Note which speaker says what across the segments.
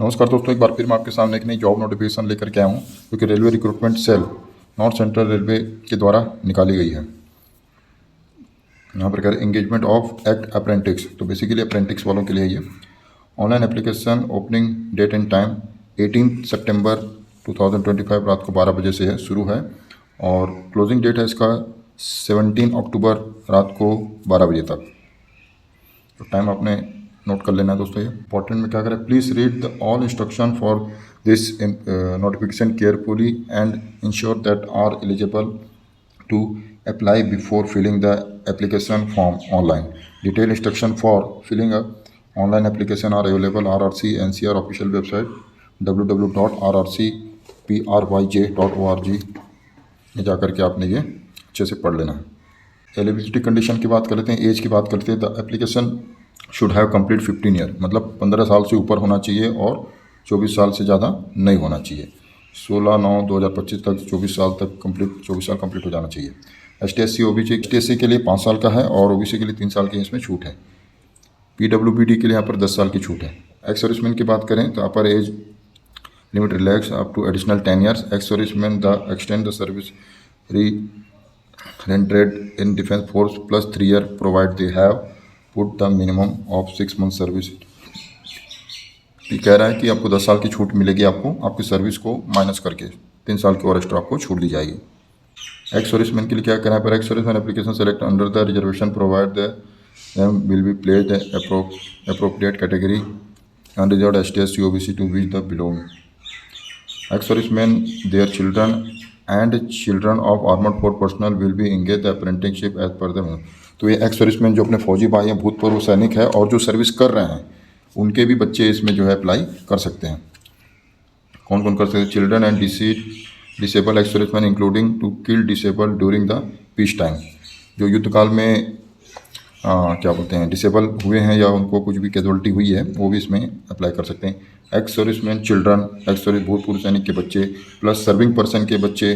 Speaker 1: नमस्कार दोस्तों, एक बार फिर मैं आपके सामने एक नई जॉब नोटिफिकेशन लेकर के आया हूँ जो कि railway recruitment cell north central railway के द्वारा निकाली गई है। यहाँ पर कह एंगेजमेंट ऑफ एक्ट अप्रेंटिस, तो बेसिकली अप्रेंटिस वालों के लिए ये online application opening date and time 18 सितंबर 2025 रात को 12 बजे से है शुरू है और क्लोजिंग डेट है इसका 17 अक्टूबर रात को 12 बजे तक। तो टाइम आपने नोट कर लेना है दोस्तों। ये इंपॉर्टेंट में क्या करें, please read the all instruction for this notification carefully and ensure that are eligible to apply before filling the application form online. Detail instruction for filling a online application are available RRC NCR official website www.rrcpryj.org में जाकर के आपने ये अच्छे से पढ़ लेना है। एलिजिबिलिटी कंडीशन की बात कर लेते हैं, एज की बात करते हैं। The application should have complete 15 year, मतलब 15 साल से ऊपर होना चाहिए और 24 साल से ज़्यादा नहीं होना चाहिए। 16/9/2025 तक 24 साल तक कंप्लीट 24 साल कंप्लीट हो जाना चाहिए। ST/SC OBC ST/SC के लिए 5 साल का है और OBC के लिए 3 साल की इसमें छूट है। PWBD के लिए यहाँ पर 10 साल की छूट है। एक्स सर्विसमैन की बात करें तो यहाँ पर age limit relax up to additional 10 years. Ex serviceman the extend the service rendered in defense force plus 3 year provide they have put the minimum of 6 months service. ये कह रहा है कि आपको 10 साल की छूट मिलेगी, आपको आपकी सर्विस को माइनस करके 3 साल की और एक्स्ट्रा आपको छूट दी जाएगी। एक्स सर्विसमैन के लिए क्या करना है, पर ex serviceman application select under the reservation provide them will be placed appropriate category unreserved ST/SC OBC to which the belong. Ex servicemen their children and children of armed force personnel will be engaged the apprenticeship as per the। तो ये ex serviceman जो अपने फौजी भाई हैं, भूतपूर्व सैनिक है और जो सर्विस कर रहे हैं उनके भी बच्चे इसमें जो है अप्लाई कर सकते हैं। कौन कौन कर सकते हैं, children and disable ex serviceman including to kill disable during the peace time. जो युद्ध काल में क्या बोलते हैं डिसेबल हुए हैं या उनको कुछ भी कैजुअलिटी हुई है वो भी इसमें अप्लाई कर सकते हैं। Ex serviceman children, ex service भूतपूर्व सैनिक के बच्चे प्लस सर्विंग पर्सन के बच्चे,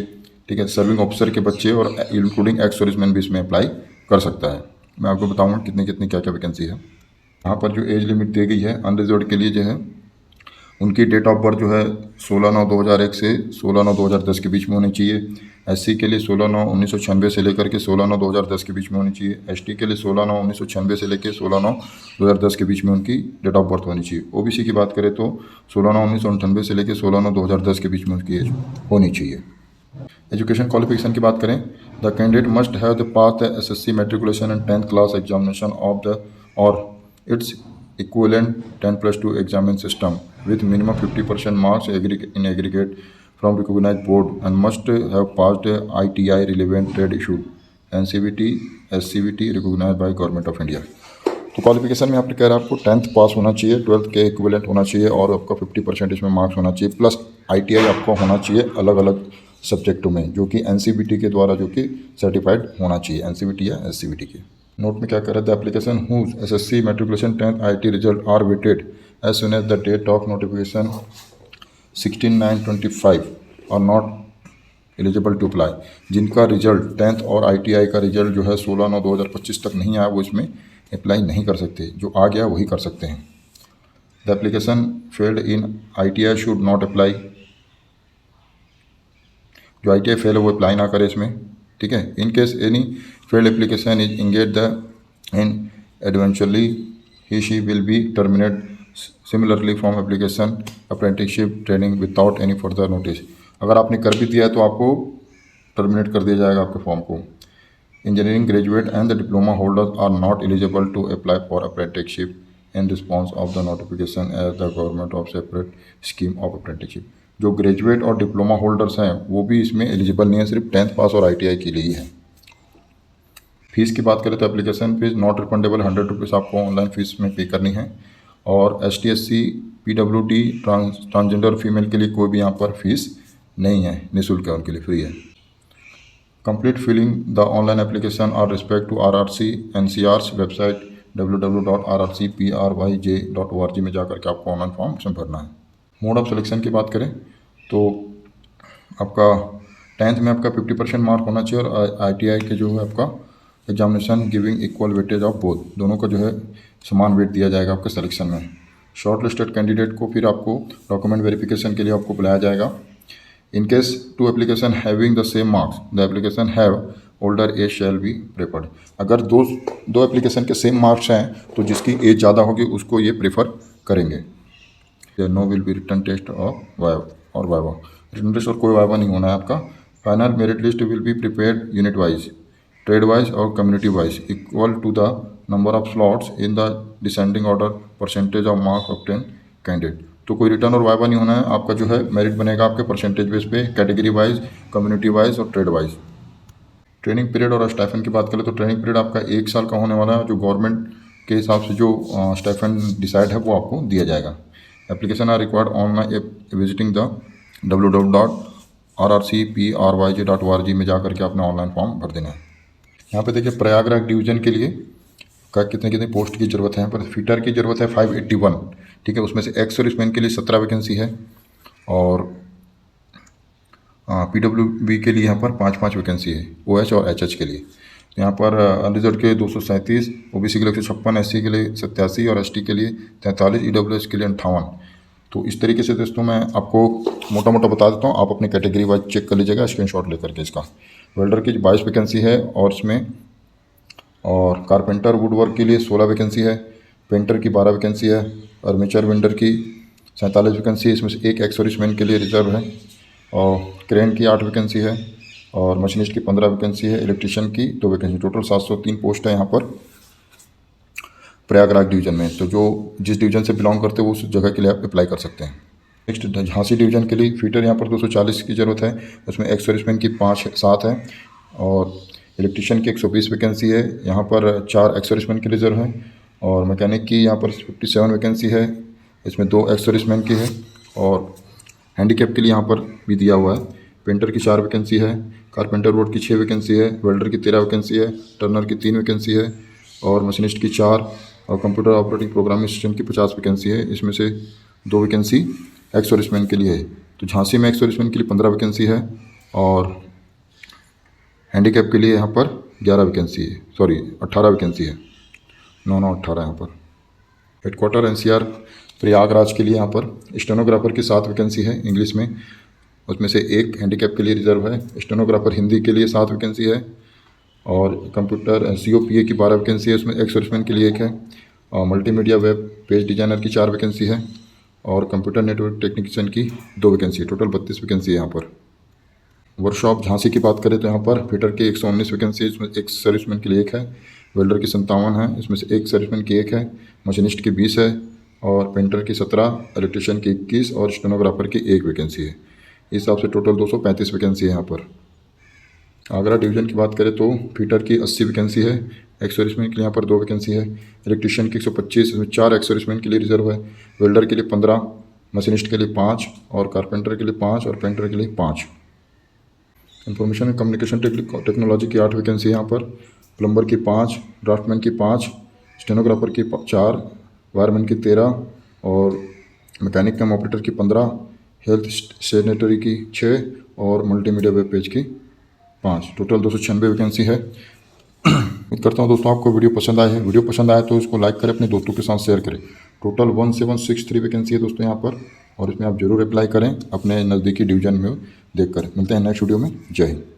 Speaker 1: ठीक है, सर्विंग ऑफिसर के बच्चे और इंक्लूडिंग एक्स सर्विसमैन भी इसमें अप्लाई कर सकता है। मैं आपको बताऊंगा कितनी कितनी क्या क्या वैकेंसी है। यहाँ पर जो एज लिमिट दी गई है अनरिजर्व्ड के लिए जो है उनकी डेट ऑफ बर्थ जो है 16/9/2001 से 16/9/2010 के बीच में होनी चाहिए। SC के लिए 16/9/1996 से लेकर के 16/9/2010 के बीच में होनी चाहिए। ST के लिए 16/9/1996 से लेकर 16/9/2010 के बीच में उनकी डेट ऑफ बर्थ होनी चाहिए। OBC की बात करें तो 16/9/1998 से लेकर 16/9/2010 के बीच में उनकी एज होनी चाहिए। एजुकेशन क्वालिफिकेशन की बात करें, the candidate must have the pass the SSC matriculation and 10th class examination of the और it's equivalent 10+2 exam system with minimum 50% marks in aggregate from recognized board and must have passed ITI relevant trade issued NCVT SCVT recognized by Government of India। तो qualification में आपने कह रहा है आपको 10th पास होना चाहिए, 12th के इक्विवेलेंट होना चाहिए और आपका 50% इसमें मार्क्स होना चाहिए प्लस ITI आपको होना चाहिए अलग अलग सब्जेक्टों में जो कि NCVT के द्वारा जो कि सर्टिफाइड होना चाहिए, NCVT या SCVT के। नोट में क्या कर रहे थे, application whose SSC matriculation 10th IT result are waited as soon as the date of notification 16/9/25 और नॉट एलिजिबल टू अप्लाई। जिनका रिजल्ट 10th और ITI का रिजल्ट जो है 16/9/2025 तक नहीं आया वो इसमें अप्लाई नहीं कर सकते, जो आ गया वही कर सकते हैं। The application failed in ITI should not apply. जो ITI फेल है वो अप्लाई ना करे इसमें, ठीक है। In case any failed application is engaged in eventually he she will be terminated similarly from application apprenticeship training without any further notice। अगर आपने कर भी दिया है तो आपको टर्मिनेट कर दिया जाएगा आपके फॉर्म को। Engineering graduate and the diploma holders are not eligible to apply for apprenticeship in response of the notification as the government of separate scheme of apprenticeship. जो ग्रेजुएट और डिप्लोमा होल्डर्स हैं वो भी इसमें एलिजिबल नहीं है, सिर्फ 10th पास और ITI के लिए ही है। फीस की बात करें तो application fees not refundable 100 rupees आपको ऑनलाइन फीस में पे करनी है और ST/SC PWD ट्रांसजेंडर फीमेल के लिए कोई भी यहाँ पर फीस नहीं है, निःशुल्क है, उनके लिए फ्री है। Complete filling the online application are respect to RRC NCR's website www.rrcpryj.org में जाकर के आपको ऑनलाइन फॉर्म इसमें भरना है। मोड ऑफ सिलेक्शन की बात करें तो आपका 10th में आपका 50% मार्क होना चाहिए और ITI के जो है आपका examination giving equal weightage of both, दोनों का जो है समान वेट दिया जाएगा आपके सिलेक्शन में। शॉर्ट लिस्टेड कैंडिडेट को फिर आपको डॉक्यूमेंट वेरिफिकेशन के लिए आपको बुलाया जाएगा। In case to application having the same marks the application have older age shall be preferred. अगर दो एप्लीकेशन के सेम मार्क्स हैं तो जिसकी एज ज़्यादा होगी उसको ये प्रेफर करेंगे। No will be written test और वाइवा। रिटर्न टेस्ट और कोई वाइवा नहीं होना है आपका। Final merit list will be prepared unit wise, trade wise और community wise equal to the number of slots in the descending order percentage of marks obtain candidate. तो कोई return और वाइवा नहीं होना है आपका, जो है मेरिट बनेगा आपके परसेंटेज बेस पे, कैटेगरी वाइज, कम्युनिटी वाइज और ट्रेड वाइज। ट्रेनिंग पीरियड और स्टाइफन की बात करें तो ट्रेनिंग पीरियड आपका 1 साल का होने वाला है। जो गवर्नमेंट के हिसाब से जो स्टाइफन डिसाइड है वो आपको दिया जाएगा। Application are required online visiting the www.rrcpryj.org में जा करके अपना ऑनलाइन फॉर्म भर देना है। यहाँ पे देखिए प्रयागराज डिवीजन के लिए कितने पोस्ट की ज़रूरत है। यहाँ पर फिटर की ज़रूरत है 581, ठीक है। उसमें से एक्स सर्विसमैन के लिए 17 वैकेंसी है और PWB के लिए यहाँ पर 5 वैकेंसी है, OH और HH के लिए। यहाँ पर अनरिजर्व के 237, OBC के लिए 156, SC के लिए 87 और ST के लिए 43, EWS के लिए 58। तो इस तरीके से दोस्तों मैं आपको मोटा मोटा बता देता हूँ, आप अपनी कैटेगरी वाइज चेक कर लीजिएगा स्क्रीनशॉट लेकर के इसका। वेल्डर की 22 वैकेंसी है और इसमें, और कारपेंटर वुडवर्क के लिए 16 वैकेंसी है, पेंटर की 12 वैकेंसी है, आर्मेचर वेंडर की 47 वैकेंसी है, इसमें से एक एक्स सर्विसमैन के लिए रिजर्व है, और क्रेन की 8 वैकेंसी है, और मशीनिस्ट की 15 वैकेंसी है, इलेक्ट्रीशियन की 2 वैकेंसी। टोटल 703 पोस्ट है यहाँ पर प्रयागराज डिवीज़न में। तो जो जिस डिवीज़न से बिलोंग करते हैं वो उस जगह के लिए आप अप्लाई कर सकते हैं। नेक्स्ट झांसी डिवीज़न के लिए फिटर यहाँ पर 240 की ज़रूरत है, उसमें एक्स सर्विसमैन की 7 है, और इलेक्ट्रीशियन की 120 वैकेंसी है। यहाँ पर 4 एक्स सर्विसमैन की रिजर्व है, और मैकेनिक की यहाँ पर 57 वैकेंसी है, इसमें 2 एक्स सर्विसमैन की है, और हैंडीकैप के लिए यहाँ पर भी दिया हुआ है। पेंटर की 4 वैकेंसी है, कारपेंटर रोड की 6 वैकेंसी है, वेल्डर की 13 वैकेंसी है, टर्नर की 3 वैकेंसी है, और मशीनिस्ट की 4, और कंप्यूटर ऑपरेटिंग प्रोग्रामिंग सिस्टम की 50 वैकेंसी है। इसमें से 2 वैकेंसी एक्स सर्विसमैन के लिए है। तो झांसी में एक्स सर्विसमैन के लिए 15 वैकेंसी है, और हैंडीकैप के लिए यहाँ पर 11 वैकेंसी है, 18 वैकेंसी है, 9 यहाँ पर। हेडक्वार्टर NCR प्रयागराज के लिए यहाँ पर स्टेनोग्राफर की 7 वैकेंसी है इंग्लिश में, उसमें से 1 हैंडीकैप के लिए रिजर्व है। स्टेनोग्राफर हिंदी के लिए 7 वैकेंसी है, और कंप्यूटर COPA की 12 वैकेंसी है, उसमें एक्स सर्विसमैन के लिए 1 है, और मल्टीमीडिया वेब पेज डिजाइनर की 4 वैकेंसी है, और कंप्यूटर नेटवर्क टेक्नीशियन की 2 वैकेंसी है। टोटल 32 वैकेंसी है यहाँ पर। वर्कशॉप झांसी की बात करें तो यहाँ पर फिटर की 119 वैकेंसी है, इसमें एक सर्विसमैन के लिए 1 है, वेल्डर की 57 है, इसमें से एक सर्विसमैन की 1 है, मशीनिस्ट की 20 है, और पेंटर की 17, इलेक्ट्रीशियन की 21 और स्टेनोग्राफर की 1 वैकेंसी है। इस हिसाब से टोटल 235 वैकेंसी है यहाँ पर। आगरा डिवीज़न की बात करें तो फिटर की 80 वैकेंसी है, एक्स सर्विसमैन के लिए यहाँ पर 2 वैकेंसी है, इलेक्ट्रीशियन की 125, इसमें 4 एक्स सर्विसमैन के लिए रिजर्व है, वेल्डर के लिए 15, मशीनिस्ट के लिए 5, और कारपेंटर के लिए 5, और पेंटर के लिए 5। इंफॉर्मेशन एंड कम्युनिकेशन टेक्नोलॉजी की 8 वैकेंसी है यहाँ पर, प्लम्बर की 5, ड्राफ्टमैन की 5, स्टेनोग्राफर की 4, वायरमैन की 13, और मैकेनिक कम ऑपरेटर की 15, हेल्थ सैनिटरी की 6, और मल्टीमीडिया वेब पेज की 5। टोटल 296 वैकेंसी है। उम्मीद करता हूँ दोस्तों आपको वीडियो पसंद आए है। वीडियो पसंद आए तो इसको लाइक करें, अपने दोस्तों के साथ शेयर करें। टोटल 1763 वैकेंसी है दोस्तों यहाँ पर, और इसमें आप जरूर अप्लाई करें अपने नज़दीकी डिवीज़न में देखकर। मिलते हैं नेक्स्ट वीडियो में। जय हिंद।